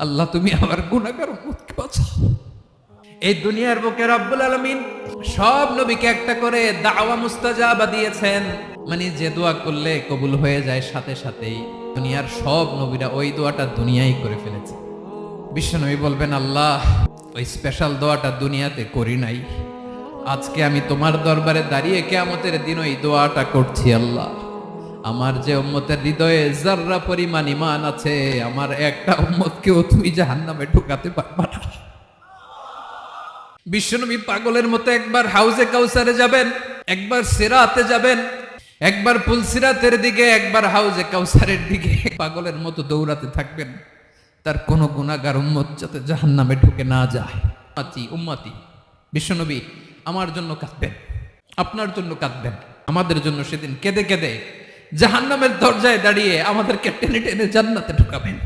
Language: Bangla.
আল্লাহ তুমি আমার গুনাহগার উম্মতকে বাঁচাও। এই দুনিয়ার বুকে রব্বুল আলামিন সব নবীকে একটা করে দাওয়া মুস্তাজাবা দিয়েছেন, মানে যে দোয়া করলে কবুল হয়ে যায় সাথে সাথেই। দুনিয়ার সব নবীরা ওই দোয়াটা দুনিয়ায় করে ফেলেছে। বিশ্বনবী বলবেন, আল্লাহ ওই স্পেশাল দোয়াটা দুনিয়াতে করি নাই, আজকে আমি তোমার দরবারে দাঁড়িয়ে কিয়ামতের দিন ওই দোয়াটা করছি। আল্লাহ আমার যে উম্মতের হৃদয়ে যাররা পরিমাণ ঈমান আছে, আমার একটা উম্মতকেও তুমি জাহান্নামে ঢুকাতে পারবা না। বিশ্বনবী পাগলের মতো একবার হাউজে কাউসারে যাবেন, একবার সিরাতে যাবেন, একবার পুলসিরাতের দিকে, একবার হাউজে কাউসারের দিকে পাগলের মতো দৌড়াতে থাকবেন, তার কোনো গুনাহগার উম্মত যাতে জাহান্নামে ঢুকে না যায়। উম্মতি বিশ্বনবী আমার জন্য কাঁদবেন, আপনার জন্য কাঁদবেন, আমাদের জন্য সেদিন কেঁদে কেঁদে জাহান্নামের দরজায় দাঁড়িয়ে আমাদেরকে টেনে টেনে জান্নাতে ঢুকাবেন।